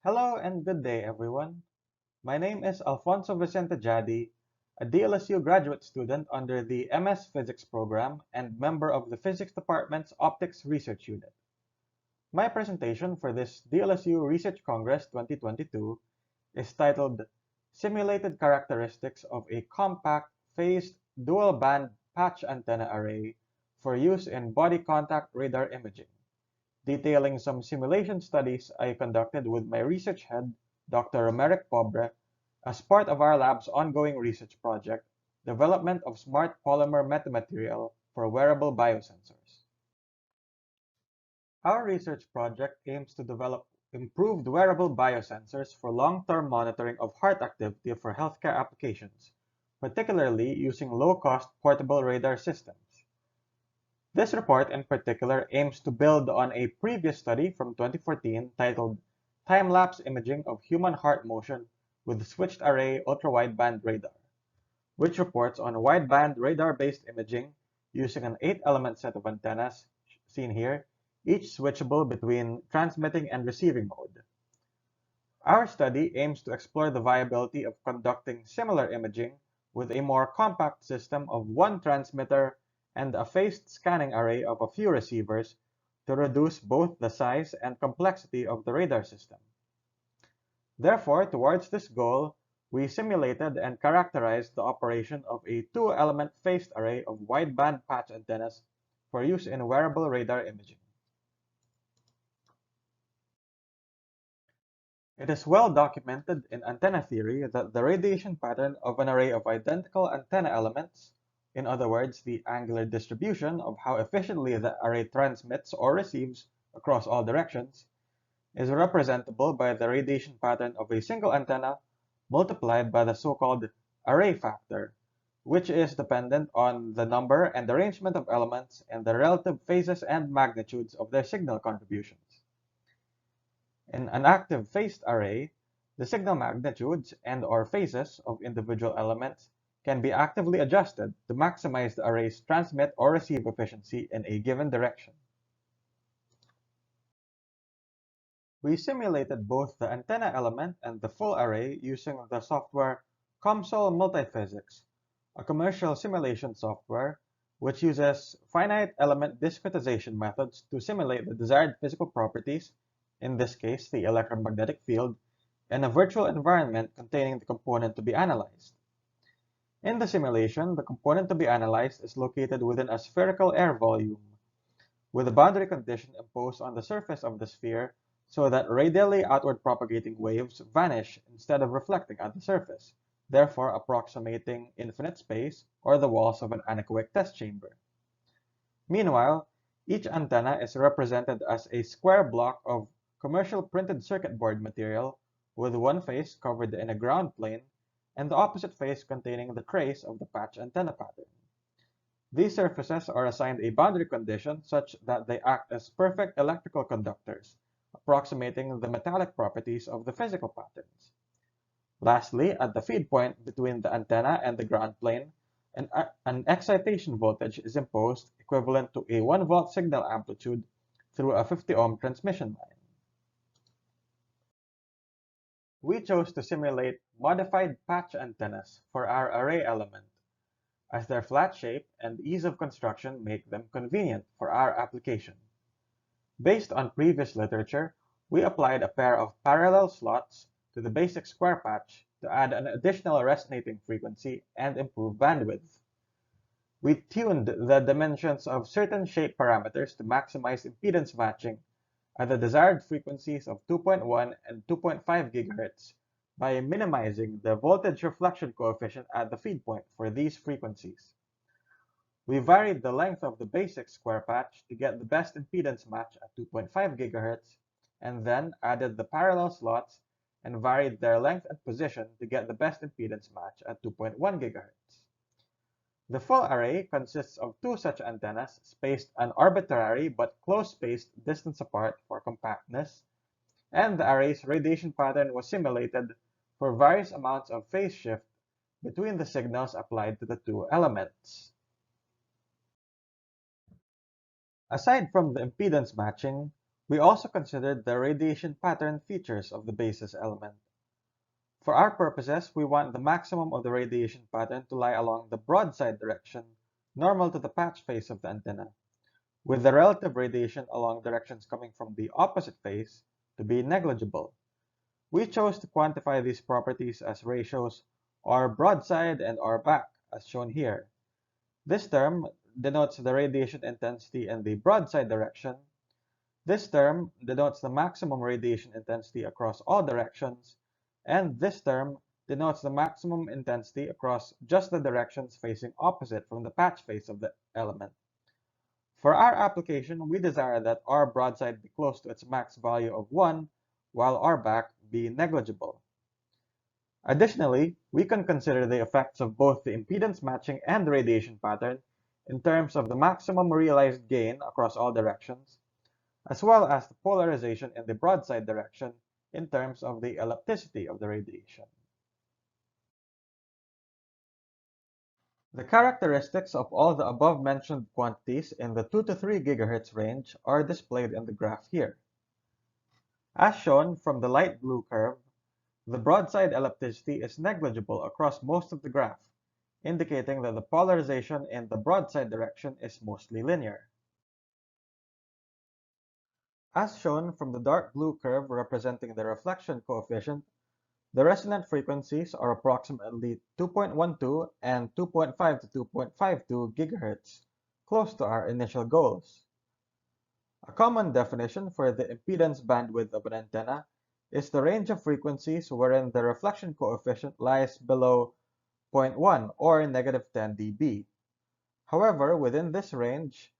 Hello and good day, everyone. My name is Alfonso Vicente Jadie, a DLSU graduate student under the MS Physics program and member of the Physics Department's Optics Research Unit. My presentation for this DLSU Research Congress 2022 is titled Simulated Characteristics of a Compact Phased Dual-Band Patch Antenna Array for Use in Body Contact Radar Imaging, detailing some simulation studies I conducted with my research head, Dr. Romeric Pobre, as part of our lab's ongoing research project, Development of Smart Polymer Metamaterial for Wearable Biosensors. Our research project aims to develop improved wearable biosensors for long-term monitoring of heart activity for healthcare applications, particularly using low-cost portable radar systems. This report in particular aims to build on a previous study from 2014 titled Time-Lapse Imaging of Human Heart Motion with Switched Array Ultra-Wideband Radar, which reports on wideband radar-based imaging using an 8-element set of antennas, seen here, each switchable between transmitting and receiving mode. Our study aims to explore the viability of conducting similar imaging with a more compact system of one transmitter and a phased scanning array of a few receivers to reduce both the size and complexity of the radar system. Therefore, towards this goal, we simulated and characterized the operation of a two-element phased array of wideband patch antennas for use in wearable radar imaging. It is well documented in antenna theory that the radiation pattern of an array of identical antenna elements, in other words, the angular distribution of how efficiently the array transmits or receives across all directions, is representable by the radiation pattern of a single antenna multiplied by the so-called array factor, which is dependent on the number and arrangement of elements and the relative phases and magnitudes of their signal contributions. In an active phased array, the signal magnitudes and/or phases of individual elements can be actively adjusted to maximize the array's transmit or receive efficiency in a given direction. We simulated both the antenna element and the full array using the software COMSOL Multiphysics, a commercial simulation software which uses finite element discretization methods to simulate the desired physical properties, in this case the electromagnetic field, in a virtual environment containing the component to be analyzed. In the simulation, the component to be analyzed is located within a spherical air volume, with a boundary condition imposed on the surface of the sphere so that radially outward propagating waves vanish instead of reflecting at the surface, therefore approximating infinite space or the walls of an anechoic test chamber. Meanwhile, each antenna is represented as a square block of commercial printed circuit board material with one face covered in a ground plane and the opposite face containing the trace of the patch antenna pattern. These surfaces are assigned a boundary condition such that they act as perfect electrical conductors, approximating the metallic properties of the physical patterns. Lastly, at the feed point between the antenna and the ground plane, an excitation voltage is imposed equivalent to a 1-volt signal amplitude through a 50-ohm transmission line. We chose to simulate modified patch antennas for our array element, as their flat shape and ease of construction make them convenient for our application. Based on previous literature, we applied a pair of parallel slots to the basic square patch to add an additional resonating frequency and improve bandwidth. We tuned the dimensions of certain shape parameters to maximize impedance matching at the desired frequencies of 2.1 and 2.5 GHz by minimizing the voltage reflection coefficient at the feed point for these frequencies. We varied the length of the basic square patch to get the best impedance match at 2.5 GHz, and then added the parallel slots and varied their length and position to get the best impedance match at 2.1 GHz. The full array consists of two such antennas spaced an arbitrary but close-spaced distance apart for compactness, and the array's radiation pattern was simulated for various amounts of phase shift between the signals applied to the two elements. Aside from the impedance matching, We also considered the radiation pattern features of the basis element. For our purposes, we want the maximum of the radiation pattern to lie along the broadside direction, normal to the patch face of the antenna, with the relative radiation along directions coming from the opposite face to be negligible. We chose to quantify these properties as ratios R broadside and R back, as shown here. This term denotes the radiation intensity in the broadside direction. This term denotes the maximum radiation intensity across all directions, and this term denotes the maximum intensity across just the directions facing opposite from the patch face of the element. For our application, we desire that R broadside be close to its max value of 1, while R back be negligible. Additionally, we can consider the effects of both the impedance matching and the radiation pattern in terms of the maximum realized gain across all directions, as well as the polarization in the broadside direction in terms of the ellipticity of the radiation. The characteristics of all the above-mentioned quantities in the 2 to 3 GHz range are displayed in the graph here. As shown from the light blue curve, the broadside ellipticity is negligible across most of the graph, indicating that the polarization in the broadside direction is mostly linear. As shown from the dark blue curve representing the reflection coefficient, the resonant frequencies are approximately 2.12 and 2.5 to 2.52 GHz, close to our initial goals. A common definition for the impedance bandwidth of an antenna is the range of frequencies wherein the reflection coefficient lies below 0.1 or negative 10 dB. However, within this range,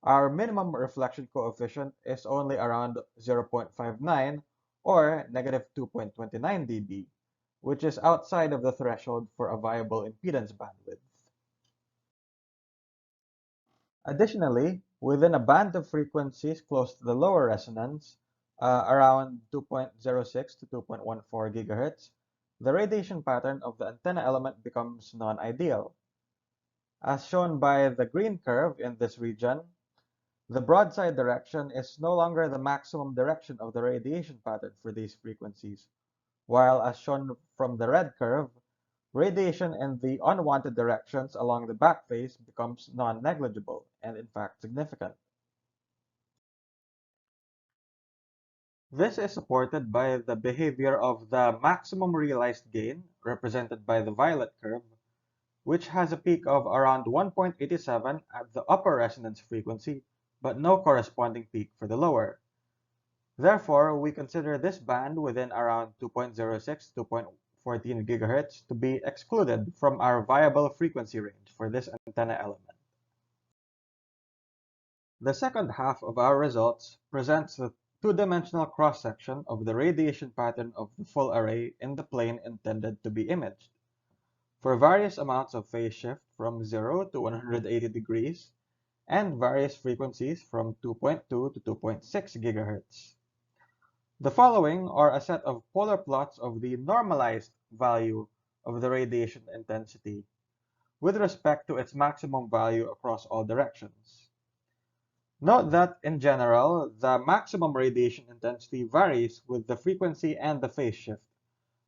our minimum reflection coefficient is only around 0.59 or negative 2.29 dB, which is outside of the threshold for a viable impedance bandwidth. Additionally, within a band of frequencies close to the lower resonance, around 2.06 to 2.14 GHz, the radiation pattern of the antenna element becomes non-ideal. As shown by the green curve in this region, the broadside direction is no longer the maximum direction of the radiation pattern for these frequencies, while as shown from the red curve, radiation in the unwanted directions along the back face becomes non-negligible and in fact significant. This is supported by the behavior of the maximum realized gain, represented by the violet curve, which has a peak of around 1.87 at the upper resonance frequency, but no corresponding peak for the lower. Therefore, we consider this band within around 2.06 to 2.14 GHz to be excluded from our viable frequency range for this antenna element. The second half of our results presents the two-dimensional cross-section of the radiation pattern of the full array in the plane intended to be imaged, for various amounts of phase shift from 0 to 180 degrees, and various frequencies from 2.2 to 2.6 GHz. The following are a set of polar plots of the normalized value of the radiation intensity with respect to its maximum value across all directions. Note that, in general, the maximum radiation intensity varies with the frequency and the phase shift.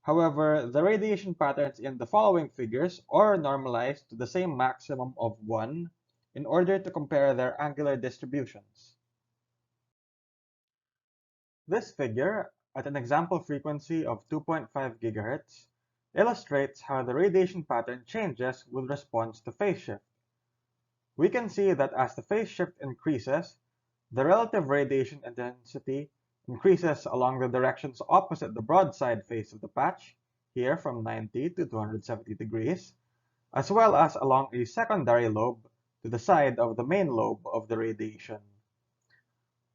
However, the radiation patterns in the following figures are normalized to the same maximum of 1 in order to compare their angular distributions. This figure, at an example frequency of 2.5 GHz, illustrates how the radiation pattern changes with response to phase shift. We can see that as the phase shift increases, the relative radiation intensity increases along the directions opposite the broadside face of the patch, here from 90 to 270 degrees, as well as along a secondary lobe to the side of the main lobe of the radiation.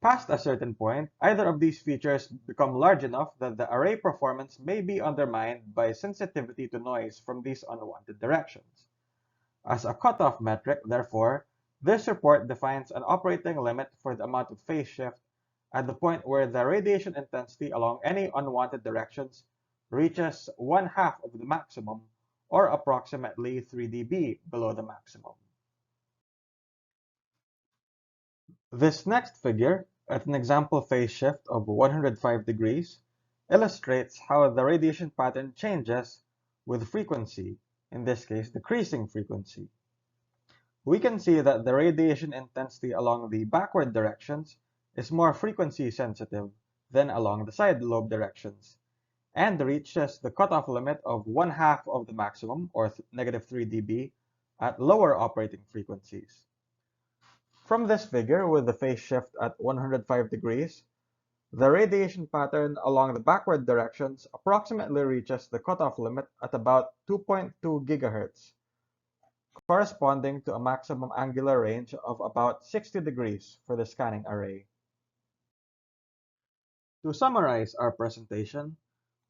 Past a certain point, either of these features become large enough that the array performance may be undermined by sensitivity to noise from these unwanted directions. As a cutoff metric, therefore, this report defines an operating limit for the amount of phase shift at the point where the radiation intensity along any unwanted directions reaches 1/2 of the maximum, or approximately 3 dB below the maximum. This next figure at an example phase shift of 105 degrees illustrates how the radiation pattern changes with frequency, in this case decreasing frequency. We can see that the radiation intensity along the backward directions is more frequency sensitive than along the side lobe directions, and reaches the cutoff limit of 1/2 of the maximum, or -3 dB, at lower operating frequencies. From this figure, with the phase shift at 105 degrees, the radiation pattern along the backward directions approximately reaches the cutoff limit at about 2.2 GHz, corresponding to a maximum angular range of about 60 degrees for the scanning array. To summarize our presentation,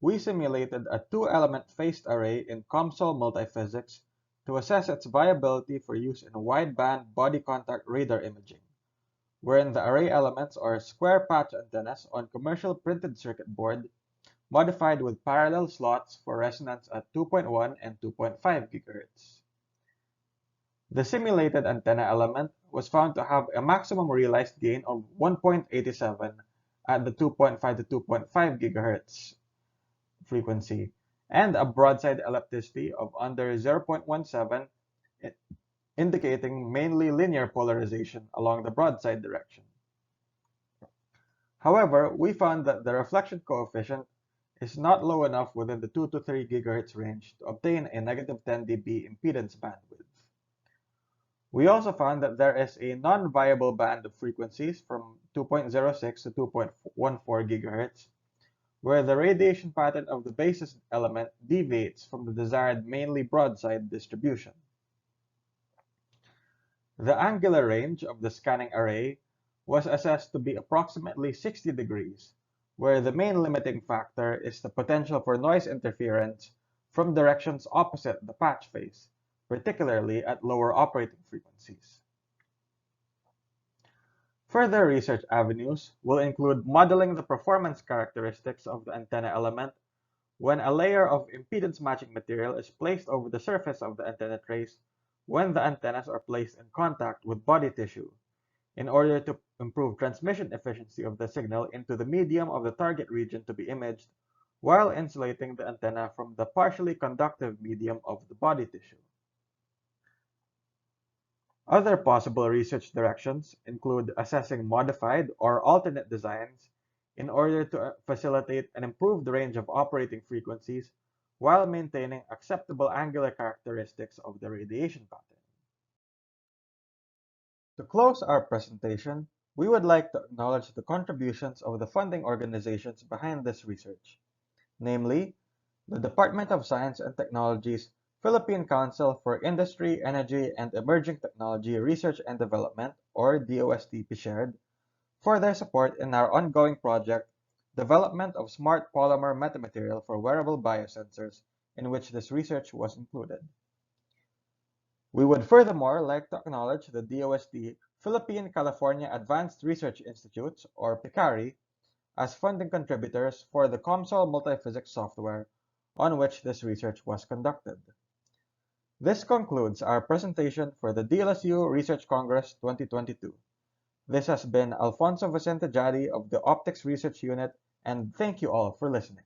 we simulated a two-element phased array in COMSOL multiphysics to assess its viability for use in wideband body contact radar imaging, wherein the array elements are square patch antennas on commercial printed circuit board modified with parallel slots for resonance at 2.1 and 2.5 GHz. The simulated antenna element was found to have a maximum realized gain of 1.87 at the 2.5 to 2.5 GHz frequency, and a broadside ellipticity of under 0.17, indicating mainly linear polarization along the broadside direction. However, we found that the reflection coefficient is not low enough within the 2 to 3 GHz range to obtain a -10 dB impedance bandwidth. We also found that there is a non-viable band of frequencies from 2.06 to 2.14 GHz, where the radiation pattern of the basis element deviates from the desired mainly broadside distribution. The angular range of the scanning array was assessed to be approximately 60 degrees, where the main limiting factor is the potential for noise interference from directions opposite the patch phase, particularly at lower operating frequencies. Further research avenues will include modeling the performance characteristics of the antenna element when a layer of impedance matching material is placed over the surface of the antenna trace when the antennas are placed in contact with body tissue, in order to improve transmission efficiency of the signal into the medium of the target region to be imaged, while insulating the antenna from the partially conductive medium of the body tissue. Other possible research directions include assessing modified or alternate designs in order to facilitate an improved range of operating frequencies while maintaining acceptable angular characteristics of the radiation pattern. To close our presentation, we would like to acknowledge the contributions of the funding organizations behind this research, namely, the Department of Science and Technology's Philippine Council for Industry, Energy, and Emerging Technology Research and Development, or DOST-PSHARED, for their support in our ongoing project, Development of Smart Polymer Metamaterial for Wearable Biosensors, in which this research was included. We would furthermore like to acknowledge the DOST Philippine California Advanced Research Institutes, or PICARI, as funding contributors for the COMSOL multiphysics software on which this research was conducted. This concludes our presentation for the DLSU Research Congress 2022. This has been Alfonso Vicente Jadie of the Optics Research Unit, and thank you all for listening.